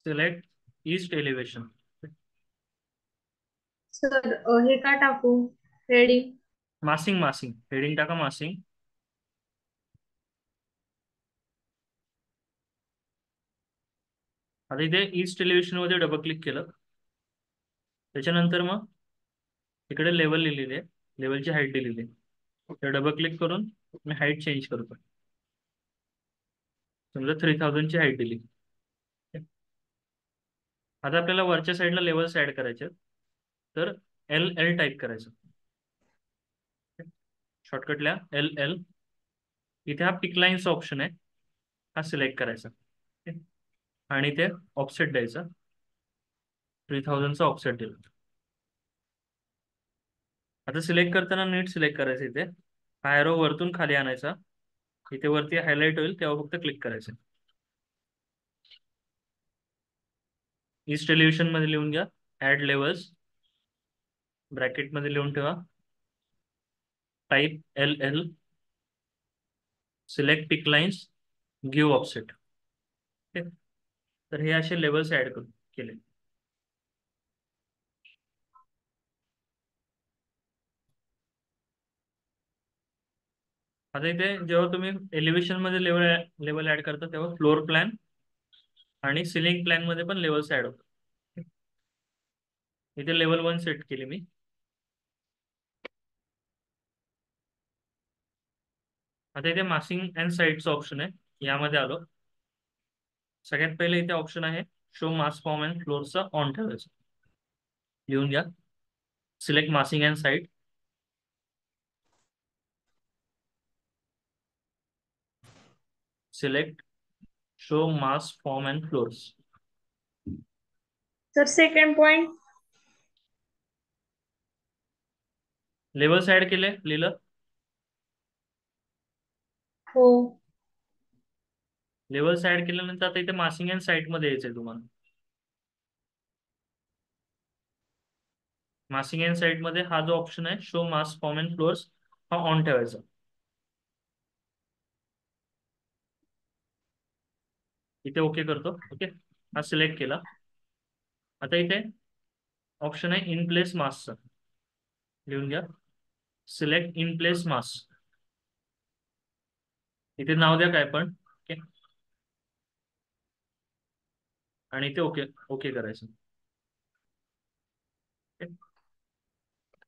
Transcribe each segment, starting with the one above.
Select east elevation. Sir हे का टाकू heading? मासिंग मासिंग heading टाका मासिंग. आता इथे ईस्ट एलिव्हेशन मध्ये डबल क्लिक केलं. त्याच्यानंतर मग इकडे लेवल लिहिलेली आहे, लेवलची हाईट दिलेली आहे. तर डबल क्लिक करून मी हाईट चेंज करतो. समजा 3000 ची हाईट दिली. आता आपल्याला वरच्या साईडला लेवल्स ऍड करायचे आहेत. तर एल एल टाईप करायचं. शॉर्टकटला एल एल. इथे हा पिक लाईन्स ऑप्शन आहे, हा सिलेक्ट करायचा. आणि ते ऑफसेट द्यायचा. 3000चा ऑफसेट दिला. आता सिलेक्ट करताना नीट सिलेक्ट करायचं. इथे हा एरो वरतून खाली आणायचा. इथे वरती हायलाइट होईल तेव्हा फक्त क्लिक करायचं. ईस्ट एलिव्हेशन मध्ये लिहून घ्या, ऍड लेवल्स, ब्रॅकेट मध्ये लिहून ठेवा, type L L, select pick lines, give offset. तर हे असे लेवल्स ऍड करून केले. आता इथे जेव्हा तुम्ही एलिव्हेशन मध्ये लेवल लेवल ऍड करता तेव्हा फ्लोर प्लॅन आणि सिलिंग प्लॅन मध्ये पण लेवल्स ऍड होतात. इथे लेवल 1 सेट केली मी. आता इथे मासिंग अँड साईडचं ऑप्शन आहे, यामध्ये आलो. सगळ्यात पहिले इथे ऑप्शन आहे शो मास फॉर्म अँड फ्लोअरचा ऑन ठेवायचं. लिहून घ्या, select massing and side, select show mass form and floors. Sir second point. Levels add केले, लिहिलं. हो. लेवल्स ऍड केल्यानंतर आता इथे मासिंग अँड साईड मध्ये यायचंय तुम्हाला. मासिंग अँड साईड मध्ये हा जो ऑप्शन आहे show mass form and flowers, हा ऑन ठेवायचा. इथे ओके करतो. ओके, हा सिलेक्ट केला. आता इथे ऑप्शन आहे इन प्लेस मासचा, लिहून घ्या, सिलेक्ट इन प्लेस मास. इथे नाव द्या काय पण. ओके, आणि इथे ओके ओके करायचं. ओके.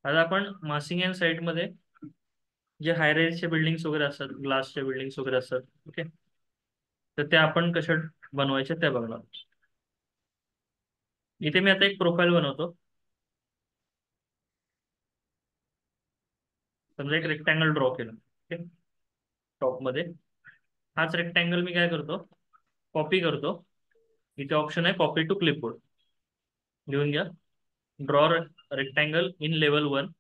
आता आपण मासिंग अँड साईड मध्ये जे हायराईजचे बिल्डिंग्स वगैरे असतात, ग्लासच्या बिल्डिंग्स वगैरे असतात, ओके, तर त्या आपण कशा बनवायच्या त्या बघणार. इथे मी आता एक प्रोफाईल बनवतो. समजा एक रेक्टँगल ड्रॉ केलं, ओके, टॉप मध्ये. हाच रेक्टँगल मी काय करतो, कॉपी करतो. इथे ऑप्शन आहे कॉपी टू क्लिपबोर्ड. लिहून घ्या, draw rectangle in level 1.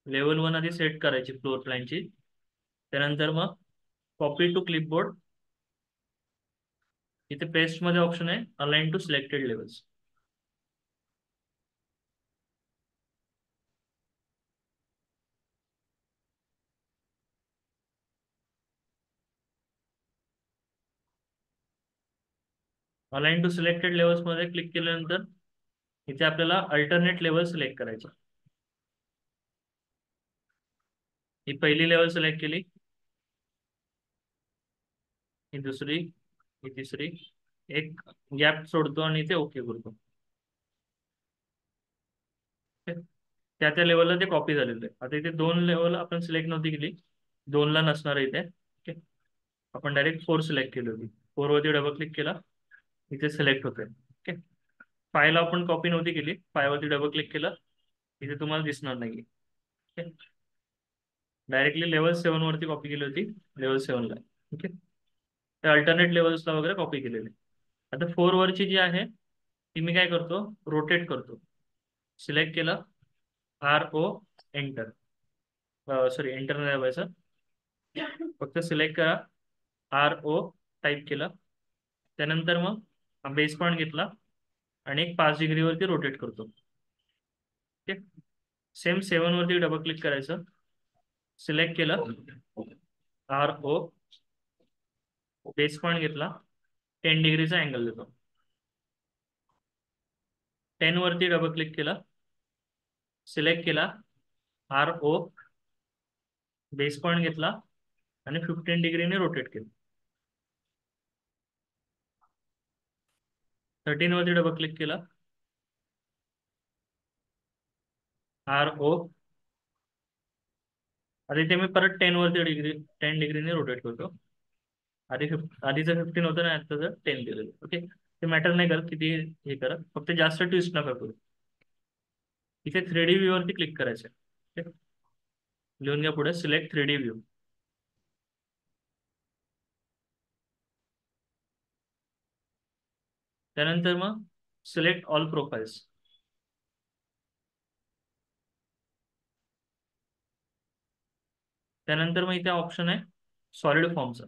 Level 1 आधी सेट करायची फ्लोर प्लॅनची. त्यानंतर मग कॉपी टू क्लिपबोर्ड. इथे पेस्ट मध्ये ऑप्शन आहे align to selected levels. Align to selected levels मध्ये क्लिक केल्यानंतर इथे आपल्याला अल्टरनेट लेवल सिलेक्ट करायचं. ही पहिली लेवल सिलेक्ट केली, ही दुसरी, ही तिसरी. एक गॅप सोडतो आणि इथे ओके करतो. त्या त्या लेवलला ते कॉपी झालेलं आहे. आता इथे 2 लेवल आपण सिलेक्ट नव्हती केली, 2ला नसणार आहे इथे. ओके, आपण डायरेक्ट 4 सिलेक्ट केली होती. 4 वरती डबल क्लिक केला, इथे सिलेक्ट होतोय. ओके, 5 ला आपण कॉपी नव्हती केली, 5 वरती डबल क्लिक केला, इथे तुम्हाला दिसणार नाही. ओके, डायरेक्टली लेवल 7 वरती कॉपी केली होती, लेवल 7 ला. ओके, त्या अल्टरनेट लेवल्सला वगैरे कॉपी केलेले. आता 4 वरची जी आहे ती मी काय करतो, रोटेट करतो. सिलेक्ट केलं, R O, enter. Sorry, enter नाही दाबायचं, फक्त सिलेक्ट करा, आर ओ टाईप केलं. त्यानंतर मग बेस पॉईंट घेतला आणि एक 5 डिग्री वरती रोटेट करतो. ठीक, सेम 7 वरती डबल क्लिक करायचं, सिलेक्ट केलं, आर ओ, बेस पॉईंट घेतला, 10 डिग्रीचा अँगल देतो. 10 वरती डबल क्लिक केलं, सिलेक्ट केला, RO, बेस पॉईंट घेतला आणि 15 डिग्रीने रोटेट केलं. 13 वरती डबल क्लिक केला, RO. आता इथे मी परत 10 डिग्रीने रोटेट करतो. आधीचं 15 होतं ना, आताचं 10 दिलेलं. ओके, ते मॅटर नाही करत किती हे करत, फक्त जास्त ट्विस्ट नका करू. इथे 3D व्ह्यू वरती क्लिक करायचं. ओके, लिहून घ्या पुढे, सिलेक्ट 3D व्ह्यू. त्यानंतर मग सिलेक्ट ऑल प्रोफाइल्स. त्यानंतर मग इथे ऑप्शन आहे सॉलिड फॉर्मचा.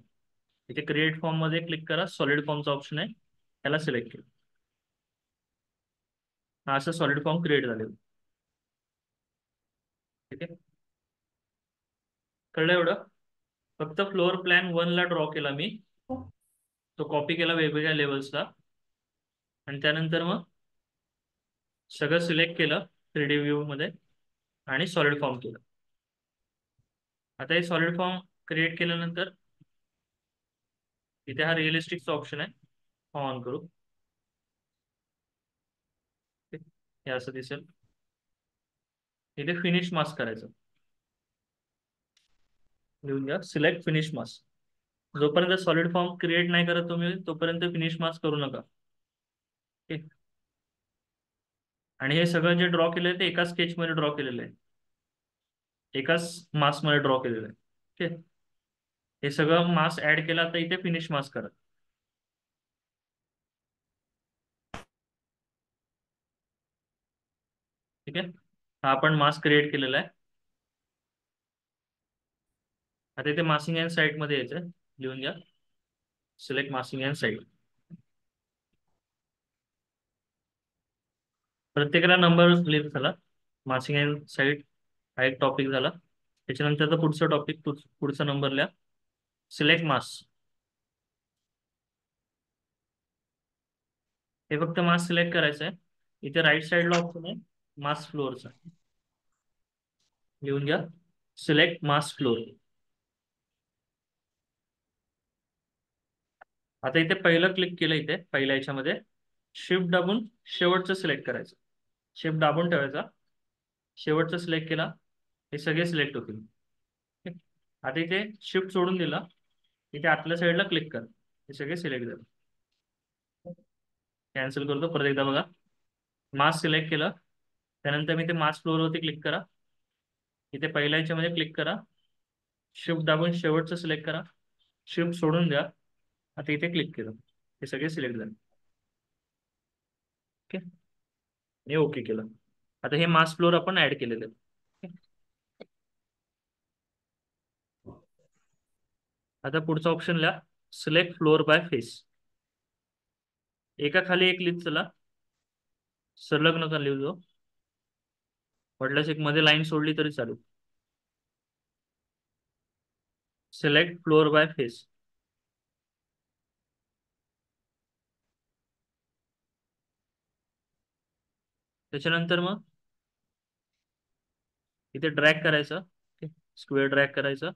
इथे क्रिएट फॉर्म मध्ये क्लिक करा, सॉलिड फॉर्मचा ऑप्शन आहे, त्याला सिलेक्ट केलं. हा असं सॉलिड फॉर्म क्रिएट झालेलं. ठीक आहे, कळलं एवढं? फक्त फ्लोअर प्लॅन 1 ला ड्रॉ केला मी, तो कॉपी केला वेगवेगळ्या लेवल्सला, आणि त्यानंतर मग सगळं सिलेक्ट केलं 3D व्ह्यू मध्ये आणि सॉलिड फॉर्म केलं. आता हे सॉलिड फॉर्म क्रिएट केल्यानंतर इथे हा रिअलिस्टिकचा ऑप्शन आहे, हा ऑन करू. ठीक, हे असं दिसेल. इथे फिनिश मास्क करायचं, लिहून घ्या, सिलेक्ट फिनिश मास्क. जोपर्यंत सॉलिड फॉर्म क्रिएट नाही करत तुम्ही, तोपर्यंत फिनिश मास्क करू नका. ठीक, आणि हे सगळं जे ड्रॉ केलेलं ते एकाच स्केचमध्ये ड्रॉ केलेलं आहे, एकाच मास्कमध्ये ड्रॉ केलेलं आहे. ठीक आहे, हे सगळं मास्क ऍड केला, तर इथे फिनिश मास्क करा. ठीक आहे, हा आपण मास्क क्रिएट केलेला आहे. आता इथे मास्किंग अँड साईड मध्ये यायचं, लिहून घ्या, सिलेक्ट मास्किंग अँड साईड. प्रत्येकाला नंबर लिहित झाला. मास्किंग अँड साईड हा एक टॉपिक झाला. त्याच्यानंतर पुढचा टॉपिक, पुढचा नंबर लिहा, सिलेक्ट मास्क. हे फक्त मास्क सिलेक्ट करायचं आहे. इथे राईट साईडला ऑप्शन आहे मास्क फ्लोअरचा, लिहून घ्या, सिलेक्ट मास्क फ्लोअर. आता इथे पहिलं क्लिक केलं, इथे पहिल्या याच्यामध्ये शिफ्ट दाबून शेवटचं सिलेक्ट करायचं. शिफ्ट दाबून ठेवायचा, शेवटचं सिलेक्ट केला, हे सगळे सिलेक्ट होतील. ठीक? आता इथे शिफ्ट सोडून दिला, इथे आतल्या साईडला क्लिक कर, हे सगळे सिलेक्ट झाले. कॅन्सल करतो, परत एकदा बघा. मास्क सिलेक्ट केलं, त्यानंतर मी ते मास्क फ्लोअरवरती क्लिक करा, इथे पहिल्या याच्यामध्ये क्लिक करा, शिफ्ट दाबून शेवटचं सिलेक्ट करा, शिफ्ट सोडून द्या, आता इथे क्लिक केलं, हे सगळे सिलेक्ट झाले. ओके, हे ओके केलं. आता हे मास्क फ्लोअर आपण ऍड केलेले आहेत. Okay? आता पुढचा ऑप्शन लिहा, सिलेक्ट फ्लोअर बाय फेस. एका खाली एक लिहित चला, सलग नका लिहू जो, वाटल्यास एक मध्ये लाईन सोडली तरी चालू. Select floor by face. त्याच्यानंतर मग इथे ड्रॅग करायचं, स्क्वेअर ड्रॅग करायचं.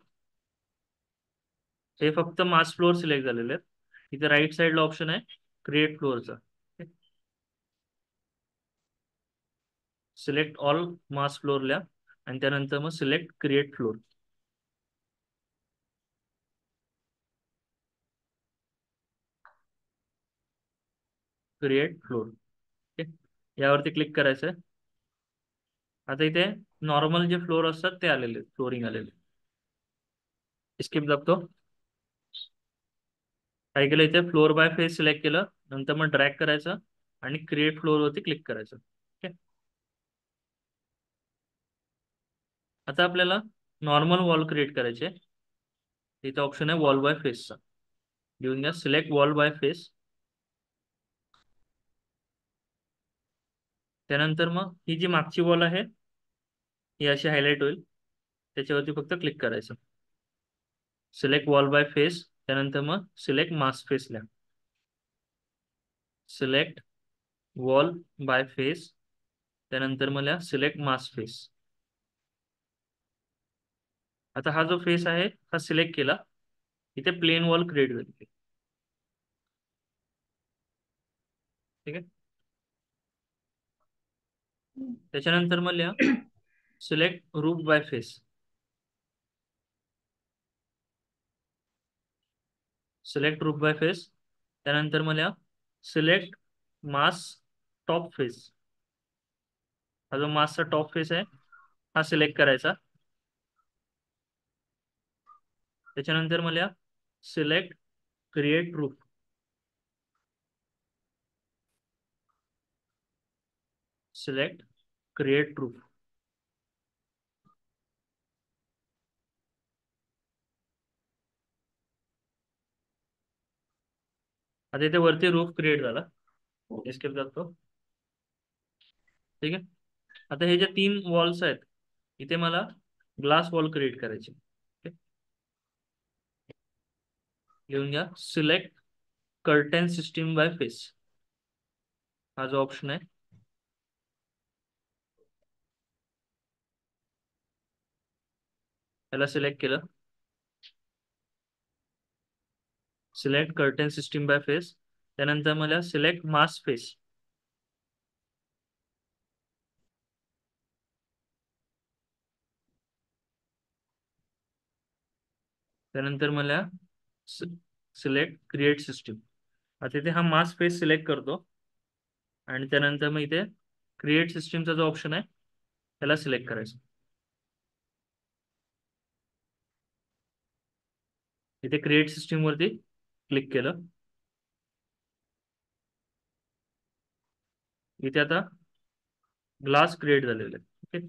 हे फक्त मास्क फ्लोअर सिलेक्ट झालेले आहेत. इथे राईट साईडला ऑप्शन आहे क्रिएट फ्लोअरचा, सिलेक्ट ऑल मास्क फ्लोअर लिहा, आणि त्यानंतर मग select create floor. Create floor. Okay, यावरती क्लिक करायचं आहे. आता इथे नॉर्मल जे फ्लोअर असतात ते आलेले, फ्लोरिंग आलेले. स्किप दाबतो. काय केलं, इथे फ्लोअर बाय फेस सिलेक्ट केलं, नंतर मग ड्रॅग करायचं आणि क्रिएट फ्लोअर वरती क्लिक करायचं. ओके, आता आपल्याला नॉर्मल वॉल क्रिएट करायचे. इथे ऑप्शन आहे वॉल बाय फेसचा, लिहून घ्या, सिलेक्ट वॉल बाय फेस. त्यानंतर मग ही जी मागची वॉल आहे ही अशी हायलाइट होईल, त्याच्यावरती फक्त क्लिक करायचं, सिलेक्ट वॉल बाय फेस. त्यानंतर मग सिलेक्ट मास्क फेस लिहा, सिलेक्ट वॉल बाय फेस, त्यानंतर मला सिलेक्ट मास्क फेस. आता हा जो फेस आहे हा सिलेक्ट केला, इथे प्लेन वॉल क्रिएट झाली. ठीक आहे. त्याच्यानंतर मला select roof by face, select roof by face, त्यानंतर मला सिलेक्ट मास टॉप फेस. हा जो मासचा टॉप फेस आहे हा सिलेक्ट करायचा. त्याच्यानंतर मला select create roof, select create roof. आता इथे वरती रूफ क्रिएट झाला. एस्केप जातो. ठीक आहे. आता हे जे तीन वॉल्स आहेत इथे मला ग्लास वॉल क्रिएट करायचे. ठीक? लिहून घ्या, select curtain system by face, हा जो ऑप्शन आहे त्याला सिलेक्ट केलं. Select curtain system by face, त्यानंतर मला सिलेक्ट मास्क फेस. त्यानंतर मला सिलेक्ट क्रिएट सिस्टीम. आता इथे हा मास्क फेस सिलेक्ट करतो आणि त्यानंतर मग इथे क्रिएट सिस्टीमचा जो ऑप्शन आहे त्याला सिलेक्ट करायचं. इथे क्रिएट सिस्टीम वरती क्लिक केलं. इथे आता ग्लास क्रिएट झालेले आहे. ओके.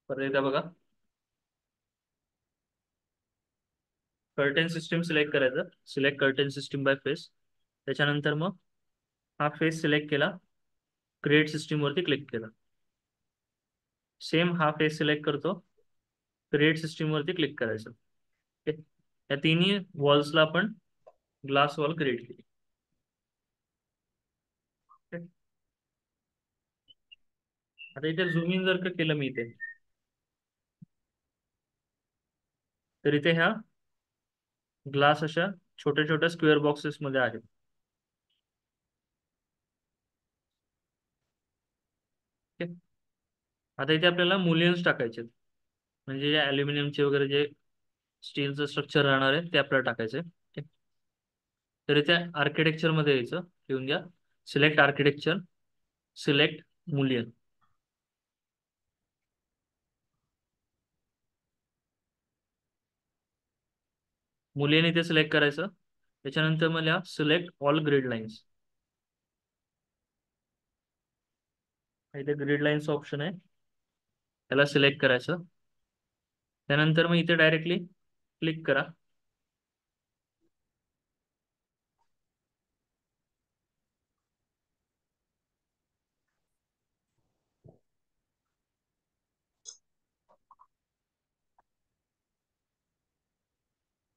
परत एकदा बघा, कर्टेन सिस्टीम सिलेक्ट करायचं, select curtain system bye face. त्याच्यानंतर मग हा फेस सिलेक्ट केला, क्रिएट सिस्टीम वरती क्लिक केला. सेम हा फेस सिलेक्ट करतो, क्रिएट सिस्टीम वरती क्लिक करायचं. ओके. या तिन्ही वॉल्सला आपण ग्लास वॉल क्रिएट केली. ओके. आता इथे झूम इन जर का केलं मी इथे, तर इथे ह्या ग्लास अशा छोट्या छोट्या स्क्वेअर बॉक्सेस मध्ये आहेत. ओके. आता इथे आपल्याला मुलियन्स टाकायचे, म्हणजे जे अल्युमिनियमचे वगैरे जे स्टीलचं स्ट्रक्चर राहणार आहे ते आपल्याला टाकायचं आहे. तर इथे आर्किटेक्चर मध्ये यायचं, लिहून घ्या, सिलेक्ट आर्किटेक्चर, सिलेक्ट मुलियन. मुलियन इथे सिलेक्ट करायचं. त्याच्यानंतर मला सिलेक्ट ऑल ग्रिड लाईन्स, इथे ग्रिड लाईन्स ऑप्शन आहे त्याला सिलेक्ट करायचं. त्यानंतर मग इथे डायरेक्टली क्लिक करा.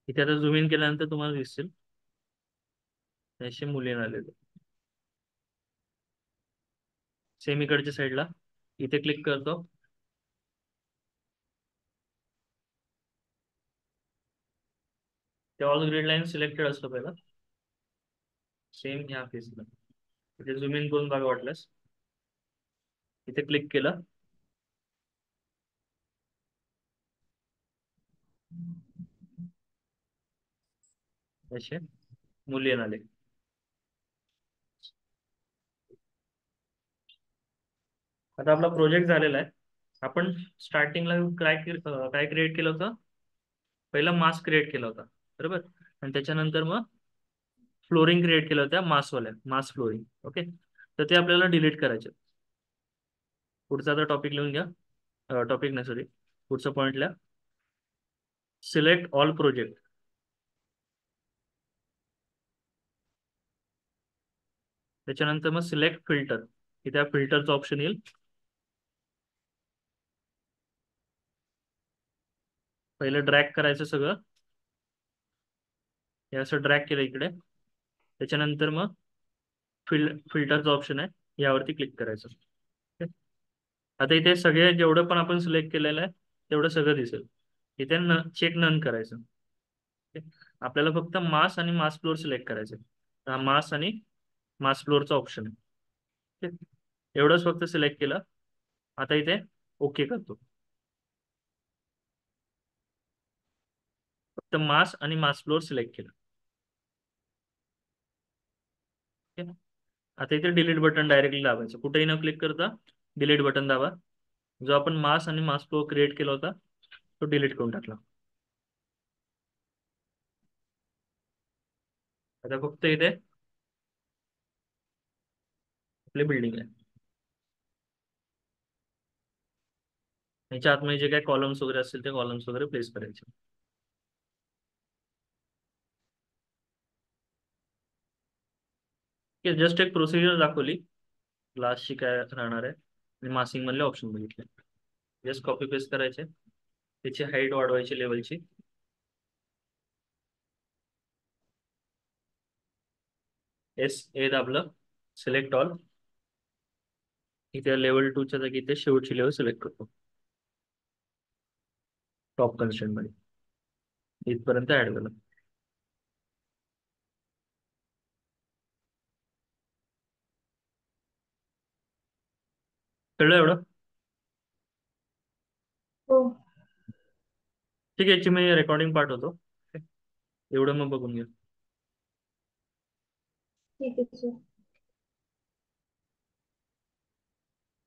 इथे आता झूम इन केल्यानंतर तुम्हाला दिसतील असे मुलियन आलेले. सेम इकडच्या साईडला इथे क्लिक करतो. ते ऑल ग्रिड लाईन सिलेक्टेड असतं पहिला, सेम ह्या फेसला. इथे झूम इन करून बघा वाटल्यास. इथे क्लिक केलं, असे मुलियन आले. आता आपला प्रोजेक्ट झालेला आहे. आपण स्टार्टिंगला काय क्रिएट केलं होतं, पहिला मास्क क्रिएट केला होता, बरोबर. आणि त्याच्यानंतर मग फ्लोरिंग क्रिएट केलं होत्या मासवाल्या, मास फ्लोरिंग. ओके. तर ते आपल्याला डिलीट करायचे. पुढचा आता टॉपिक लिहून घ्या, टॉपिक नाही सॉरी, पुढचा पॉईंट लिहा, सिलेक्ट ऑल प्रोजेक्ट. त्याच्यानंतर मग सिलेक्ट फिल्टर, इथे फिल्टरचं ऑप्शन येईल. पहिलं ड्रॅग करायचं सगळं, हे असं ड्रॅग केलं इकडे. त्याच्यानंतर मग फिल्टरचा ऑप्शन आहे, यावरती क्लिक करायचं. ओके. आता इथे सगळे जेवढं पण आपण सिलेक्ट केलेलं आहे तेवढं सगळं दिसेल. इथे चेक नन करायचं. ओके. आपल्याला फक्त मास आणि मास फ्लोअर सिलेक्ट करायचं. हा मास आणि मास फ्लोअरचा ऑप्शन आहे. ओके. एवढंच फक्त सिलेक्ट केलं. आता इथे ओके करतो. फक्त मास आणि मास फ्लोअर सिलेक्ट केलं. ओके. आता इथे डिलीट बटन डायरेक्टली दाबायचं, कुठेही न क्लिक करता डिलीट बटन दाबा. जो आपण मास आणि मास फ्लो क्रिएट केला होता तो डिलीट करून टाकला. आता फक्त इथे आपली बिल्डिंग आहे. याच्या आतमध्ये जे काही कॉलम्स वगैरे असतील ते कॉलम्स वगैरे प्लेस करायचे. जस्ट एक प्रोसिजर दाखवली, लास्टची काय राहणार आहे, आणि मासिंग मधले ऑप्शन बघितले. जस्ट कॉपी पेस्ट करायचे, त्याची हाईट वाढवायची लेवलची. ए दाबलं, सिलेक्ट ऑल. इथे लेवल 2 च्या जागी इथे शेवटची लेवल सिलेक्ट करतो, टॉप कन्स्ट्रेंट मध्ये इथपर्यंत ऍड झालं. कळलं एवढं? हो. ठीक आहे, याची मी रेकॉर्डिंग पाठवतो. एवढं मग बघून घ्या. ठीक आहे सर.